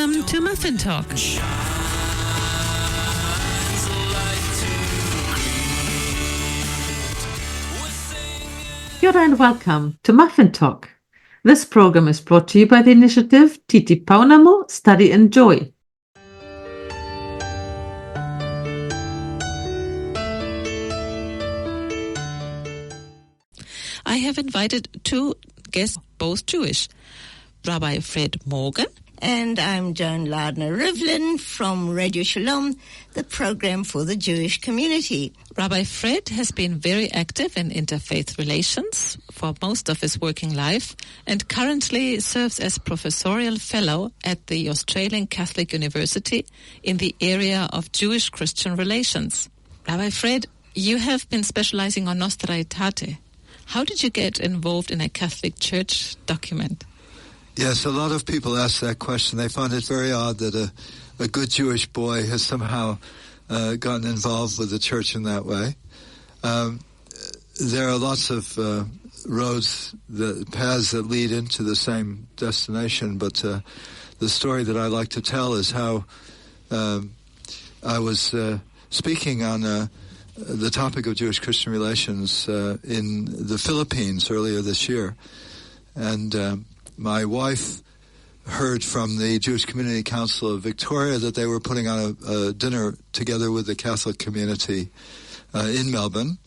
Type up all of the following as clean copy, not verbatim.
Welcome to Muffin Talk. Kia ora and welcome to Muffin Talk. This program is brought to you by the initiative Titipounamu, Study and Joy. I have invited two guests, both Jewish, Rabbi Fred Morgan. And I'm Joan Lardner-Rivlin from Radio Shalom, the program for the Jewish community. Rabbi Fred has been very active in interfaith relations for most of his working life and currently serves as professorial fellow at the Australian Catholic University in the area of Jewish-Christian relations. Rabbi Fred, you have been specializing on Nostra Aetate. How did you get involved in a Catholic Church document? Yes, a lot of people ask that question. They find it very odd that a good Jewish boy has somehow gotten involved with the church in that way. There are lots of paths that lead into the same destination, but the story that I like to tell is how I was speaking on the topic of Jewish-Christian relations in the Philippines earlier this year, and my wife heard from the Jewish Community Council of Victoria that they were putting on a dinner together with the Catholic community in Melbourne,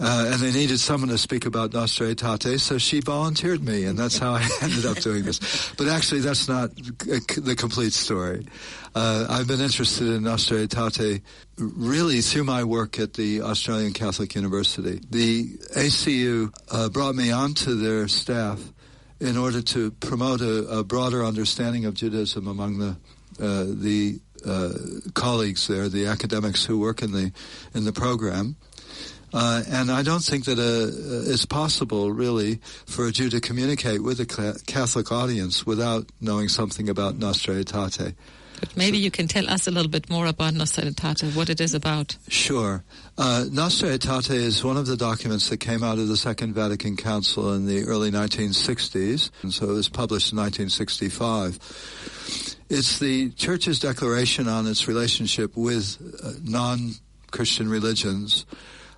and they needed someone to speak about Nostra Aetate, so she volunteered me, and that's how I ended up doing this. But actually, that's not the complete story. I've been interested in Nostra Aetate really through my work at the Australian Catholic University. The ACU brought me onto their staff in order to promote a broader understanding of Judaism among the colleagues there, the academics who work in the program. And I don't think that it's possible, really, for a Jew to communicate with a Catholic audience without knowing something about Nostra Aetate. But maybe you can tell us a little bit more about Nostra Aetate, what it is about. Sure. Nostra Aetate is one of the documents that came out of the Second Vatican Council in the early 1960s, and so it was published in 1965. It's the Church's declaration on its relationship with non-Christian religions,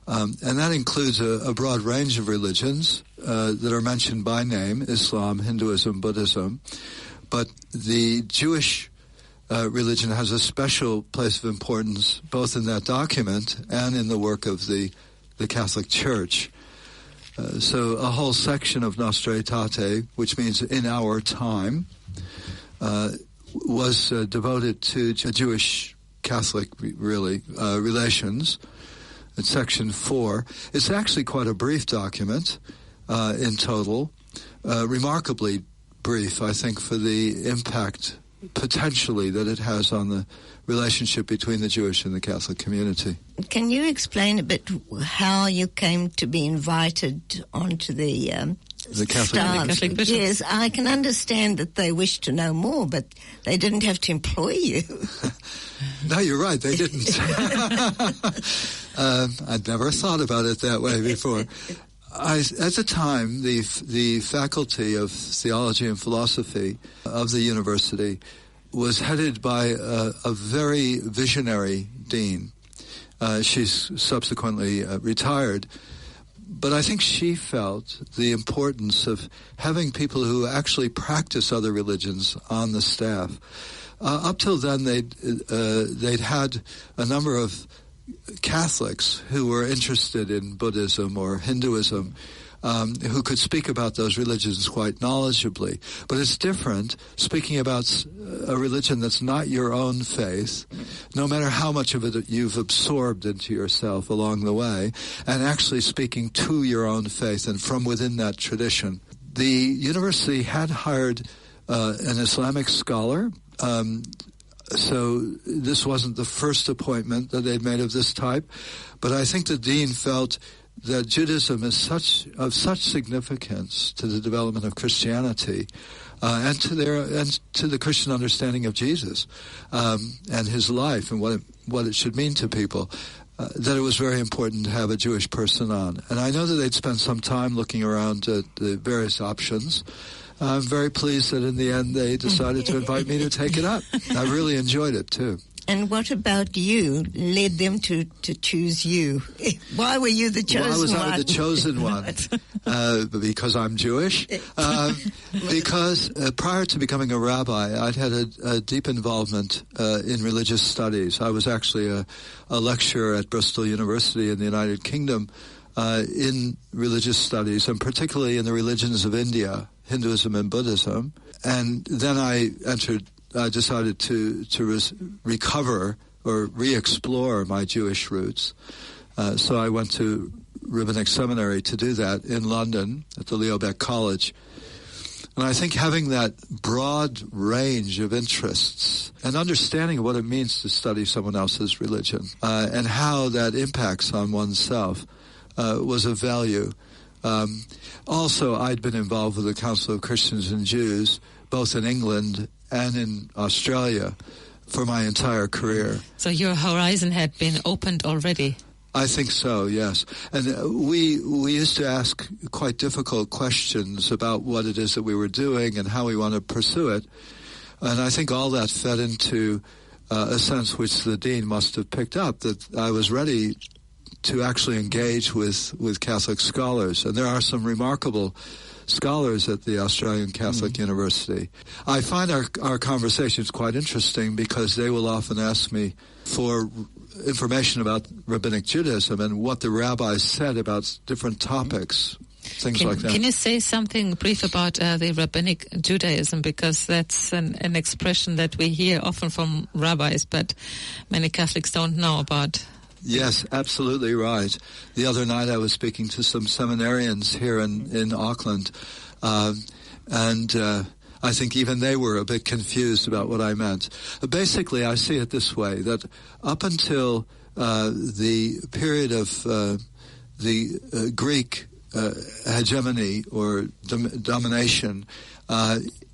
and that includes a broad range of religions that are mentioned by name: Islam, Hinduism, Buddhism. But the Jewish religion has a special place of importance both in that document and in the work of the Catholic Church. So a whole section of Nostra Aetate, which means in our time, was devoted to Jewish Catholic relations. It's section 4. It's actually quite a brief document in total, remarkably brief, I think, for the impact potentially that it has on the relationship between the Jewish and the Catholic community. Can you explain a bit how you came to be invited onto the Catholic bishops? Yes, I can understand that they wished to know more, but they didn't have to employ you. No, you're right, they didn't. I'd never thought about it that way before. At the time, the faculty of theology and philosophy of the university was headed by a very visionary dean. She's subsequently retired. But I think she felt the importance of having people who actually practice other religions on the staff. Up till then, they'd had a number of Catholics who were interested in Buddhism or Hinduism, who could speak about those religions quite knowledgeably. But it's different speaking about a religion that's not your own faith, no matter how much of it you've absorbed into yourself along the way, and actually speaking to your own faith and from within that tradition. The university had hired an Islamic scholar, so this wasn't the first appointment that they'd made of this type, but I think the dean felt that Judaism is of such significance to the development of Christianity and to the Christian understanding of Jesus and his life and what it should mean to people, that it was very important to have a Jewish person on. And I know that they'd spent some time looking around at the various options. I'm very pleased that in the end they decided to invite me to take it up. I really enjoyed it, too. And what about you led them to choose you? Why were you the chosen one? Why was I the chosen one? Because I'm Jewish? Because prior to becoming a rabbi, I'd had a deep involvement in religious studies. I was actually a lecturer at Bristol University in the United Kingdom in religious studies, and particularly in the religions of India, Hinduism and Buddhism. And then I decided to recover or re-explore my Jewish roots. So I went to Rabbinic Seminary to do that in London at the Leo Baeck College. And I think having that broad range of interests and understanding of what it means to study someone else's religion and how that impacts on oneself was of value. Also, I'd been involved with the Council of Christians and Jews, both in England and in Australia, for my entire career. So your horizon had been opened already? I think so, yes. And we used to ask quite difficult questions about what it is that we were doing and how we want to pursue it. And I think all that fed into a sense which the dean must have picked up, that I was ready to actually engage with Catholic scholars. And there are some remarkable scholars at the Australian Catholic University. I find our conversations quite interesting because they will often ask me for information about Rabbinic Judaism and what the rabbis said about different topics, things like that. Can you say something brief about the Rabbinic Judaism? Because that's an expression that we hear often from rabbis, but many Catholics don't know about. Yes, absolutely right. The other night I was speaking to some seminarians here in Auckland, and I think even they were a bit confused about what I meant. Basically, I see it this way, that up until the period of the Greek hegemony or domination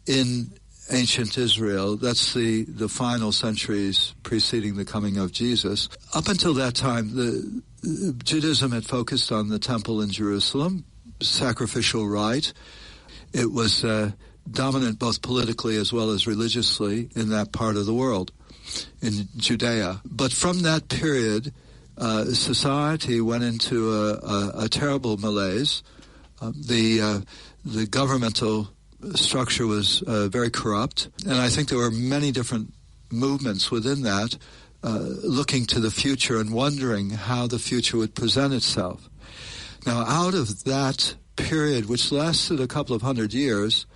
in ancient Israel, that's the final centuries preceding the coming of Jesus. Up until that time, Judaism had focused on the temple in Jerusalem, sacrificial rite. It was dominant both politically as well as religiously in that part of the world, in Judea. But from that period, society went into a terrible malaise. The governmental structure was very corrupt, and I think there were many different movements within that looking to the future and wondering how the future would present itself. Now, out of that period, which lasted a couple of 100 years,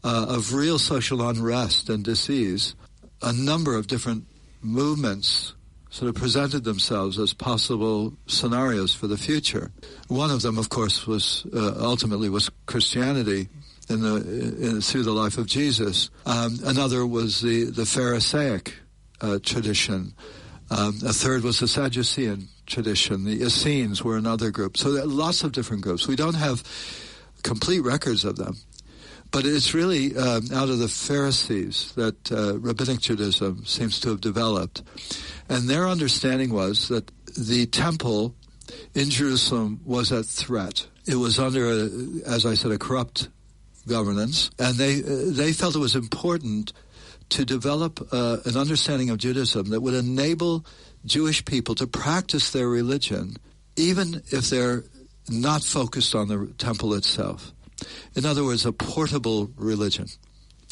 of real social unrest and disease, a number of different movements sort of presented themselves as possible scenarios for the future. One of them, of course, was ultimately Christianity through the life of Jesus. Another was the Pharisaic tradition. A third was the Sadducean tradition. The Essenes were another group. So there are lots of different groups. We don't have complete records of them. But it's really out of the Pharisees that Rabbinic Judaism seems to have developed. And their understanding was that the temple in Jerusalem was at threat. It was under, as I said, a corrupt governance. And they felt it was important to develop an understanding of Judaism that would enable Jewish people to practice their religion, even if they're not focused on the temple itself. In other words, a portable religion.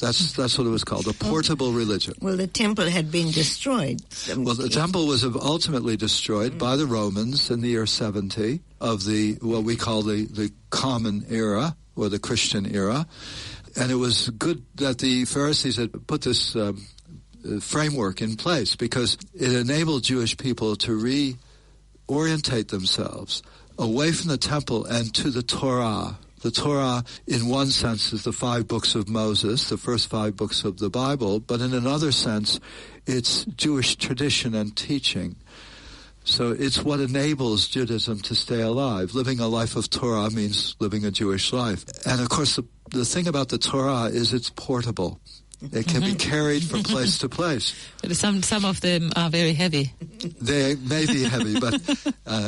That's what it was called, a portable religion. Well, the temple had been destroyed. Well, the temple was ultimately destroyed by the Romans in the year 70 of what we call the Common Era, or the Christian era. And it was good that the Pharisees had put this framework in place, because it enabled Jewish people to reorientate themselves away from the temple and to the Torah. The Torah, in one sense, is the 5 books of Moses, the first 5 books of the Bible, but in another sense, it's Jewish tradition and teaching. So it's what enables Judaism to stay alive. Living a life of Torah means living a Jewish life. And of course, the thing about the Torah is it's portable. It can be carried from place to place. Some of them are very heavy. They may be heavy, but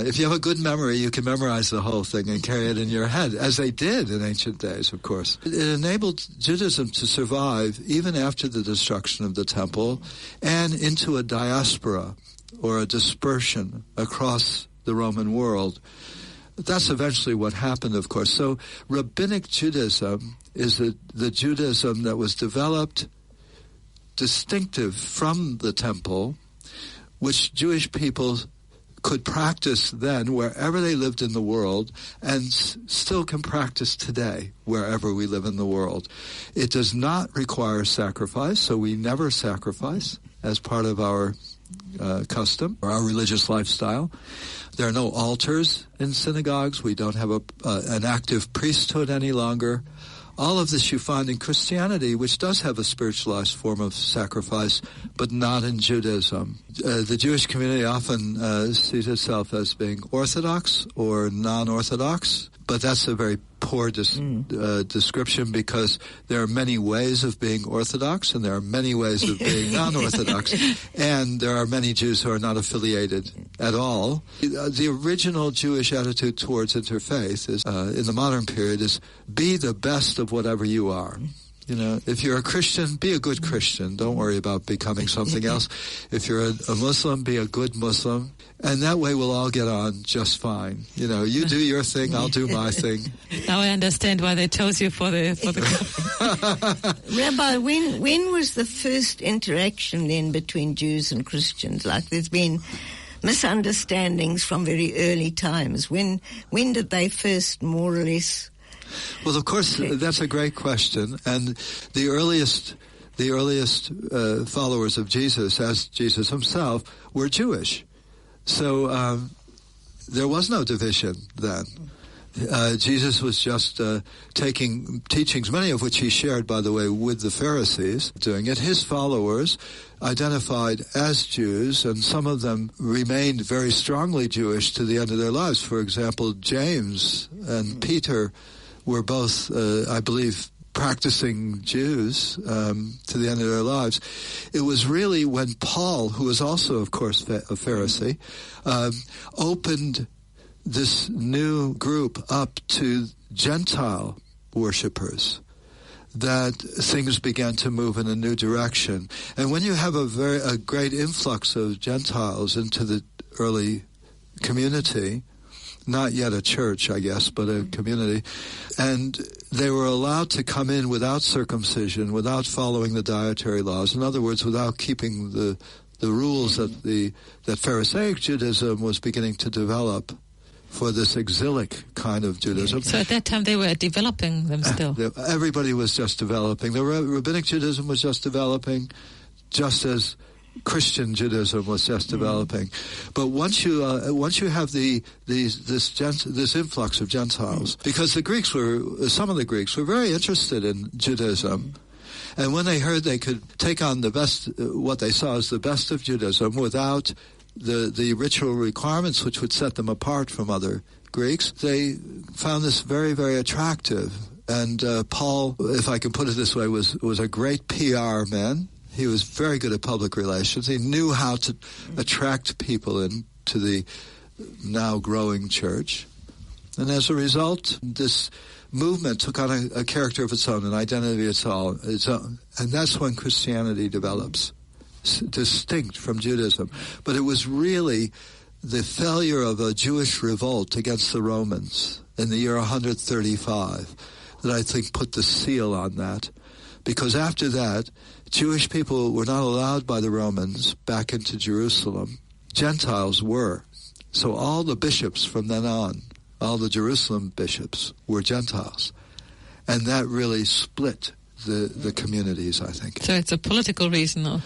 if you have a good memory, you can memorize the whole thing and carry it in your head, as they did in ancient days, of course. It enabled Judaism to survive even after the destruction of the temple and into a diaspora or a dispersion across the Roman world. That's eventually what happened, of course. So Rabbinic Judaism is the Judaism that was developed distinctive from the temple, which Jewish people could practice then wherever they lived in the world and still can practice today wherever we live in the world. It does not require sacrifice, so we never sacrifice as part of our custom or our religious lifestyle. There are no altars in synagogues. We don't have an active priesthood any longer. All of this you find in Christianity, which does have a spiritualized form of sacrifice, but not in Judaism. The Jewish community often sees itself as being Orthodox or non-Orthodox, but that's a very poor description, because there are many ways of being Orthodox and there are many ways of being non-Orthodox, and there are many Jews who are not affiliated at all. The original Jewish attitude towards interfaith is, in the modern period, is be the best of whatever you are. You know, if you're a Christian, be a good Christian. Don't worry about becoming something else. If you're a Muslim, be a good Muslim. And that way we'll all get on just fine. You know, you do your thing, I'll do my thing. Now I understand why they chose you for the Rabbi, when was the first interaction then between Jews and Christians? Like, there's been misunderstandings from very early times. When did they first more or less... Well, of course, that's a great question. And the earliest followers of Jesus, as Jesus himself, were Jewish. So there was no division then. Jesus was just taking teachings, many of which he shared, by the way, with the Pharisees, doing it. His followers identified as Jews, and some of them remained very strongly Jewish to the end of their lives. For example, James and Peter were both, I believe, practicing Jews to the end of their lives. It was really when Paul, who was also, of course, a Pharisee, opened this new group up to Gentile worshipers that things began to move in a new direction. And when you have a great influx of Gentiles into the early community, not yet a church, I guess, but a community, and they were allowed to come in without circumcision, without following the dietary laws. In other words, without keeping the rules that Pharisaic Judaism was beginning to develop for this exilic kind of Judaism. So at that time they were developing them still. Everybody was just developing. The Rabbinic Judaism was just developing, just as Christian Judaism was just developing. But once you have this influx of Gentiles, because some of the Greeks were very interested in Judaism, and when they heard they could take on the best, what they saw as the best of Judaism without the ritual requirements which would set them apart from other Greeks, they found this very, very attractive. And Paul, if I can put it this way, was a great PR man. He was very good at public relations. He knew how to attract people into the now growing church. And as a result, this movement took on a character of its own, an identity of its own. And that's when Christianity develops, distinct from Judaism. But it was really the failure of a Jewish revolt against the Romans in the year 135 that I think put the seal on that. Because after that, Jewish people were not allowed by the Romans back into Jerusalem. Gentiles were. So all the bishops from then on, all the Jerusalem bishops, were Gentiles. And that really split the communities, I think. So it's a political reason, or?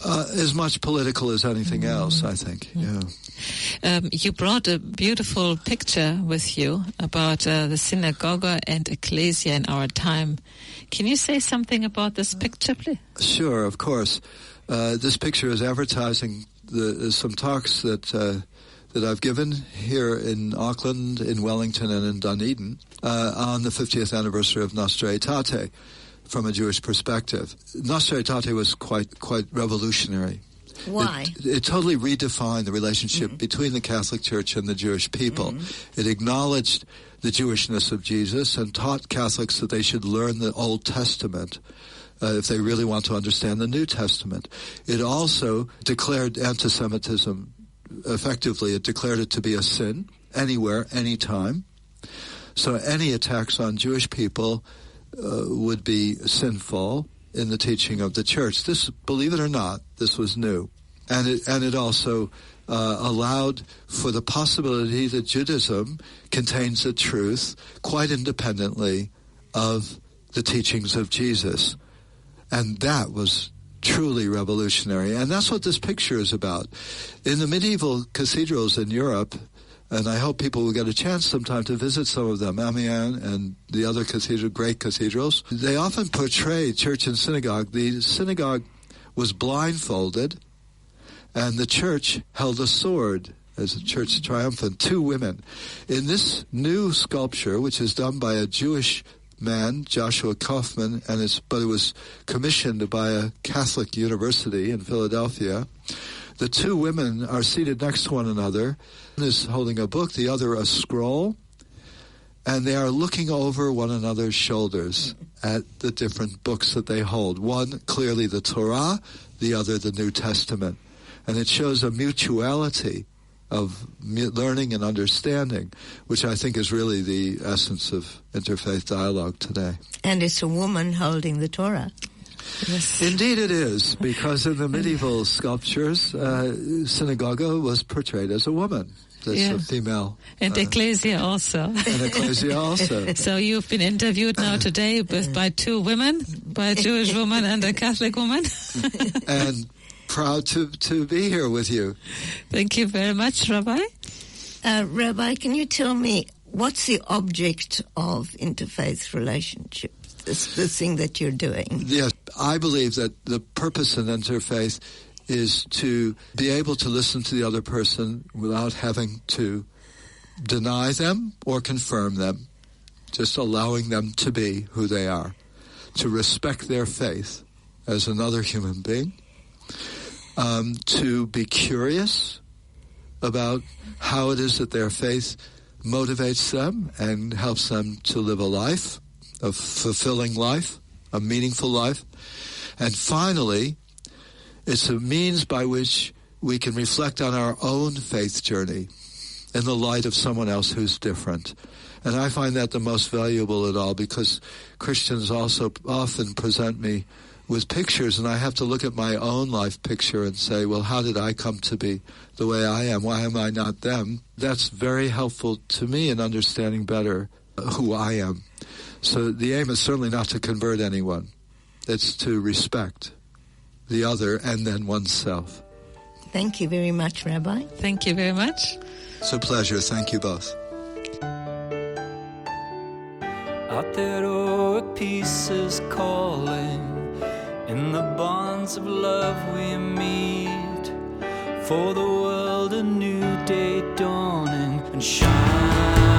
As much political as anything else, I think, yeah. You brought a beautiful picture with you about the synagogue and ecclesia in our time. Can you say something about this picture, please? Sure, of course. This picture is advertising some talks that I've given here in Auckland, in Wellington, and in Dunedin on the 50th anniversary of Nostra Aetate. from a Jewish perspective. Nostra Aetate was quite revolutionary. Why? It totally redefined the relationship between the Catholic Church and the Jewish people. It acknowledged the Jewishness of Jesus and taught Catholics that they should learn the Old Testament if they really want to understand the New Testament. It also declared anti-Semitism effectively. It declared it to be a sin anywhere, anytime. So any attacks on Jewish people would be sinful in the teaching of the Church. This, believe it or not, this was new. And it also allowed for the possibility that Judaism contains the truth quite independently of the teachings of Jesus. And that was truly revolutionary. And that's what this picture is about. In the medieval cathedrals in Europe, and I hope people will get a chance sometime to visit some of them, Amiens and the other great cathedrals, they often portray church and synagogue. The synagogue was blindfolded, and the church held a sword as a church triumphant, 2 women. In this new sculpture, which is done by a Jewish man, Joshua Kaufman, but it was commissioned by a Catholic university in Philadelphia. The 2 women are seated next to one another. One is holding a book, the other a scroll, and they are looking over one another's shoulders at the different books that they hold. One, clearly the Torah, the other the New Testament. And it shows a mutuality of learning and understanding, which I think is really the essence of interfaith dialogue today. And it's a woman holding the Torah. Yes. Indeed it is, because in the medieval sculptures, synagogue was portrayed as a woman. That's a female. And ecclesia also. And ecclesia also. So you've been interviewed now today by 2 women, by a Jewish woman and a Catholic woman. And proud to be here with you. Thank you very much, Rabbi. Rabbi, can you tell me what's the object of interfaith relationship, the thing that you're doing? Yes, I believe that the purpose in interfaith is to be able to listen to the other person without having to deny them or confirm them, just allowing them to be who they are, to respect their faith as another human being, to be curious about how it is that their faith motivates them and helps them to live a life, a fulfilling life, a meaningful life. And finally, it's a means by which we can reflect on our own faith journey in the light of someone else who's different. And I find that the most valuable at all, because Christians also often present me with pictures, and I have to look at my own life picture and say, well, how did I come to be the way I am? Why am I not them? That's very helpful to me in understanding better who I am. So the aim is certainly not to convert anyone. It's to respect the other and then oneself. Thank you very much, Rabbi. Thank you very much. It's a pleasure. Thank you both. Out there, heroic peace is calling. In the bonds of love we meet. For the world, a new day dawning and shine.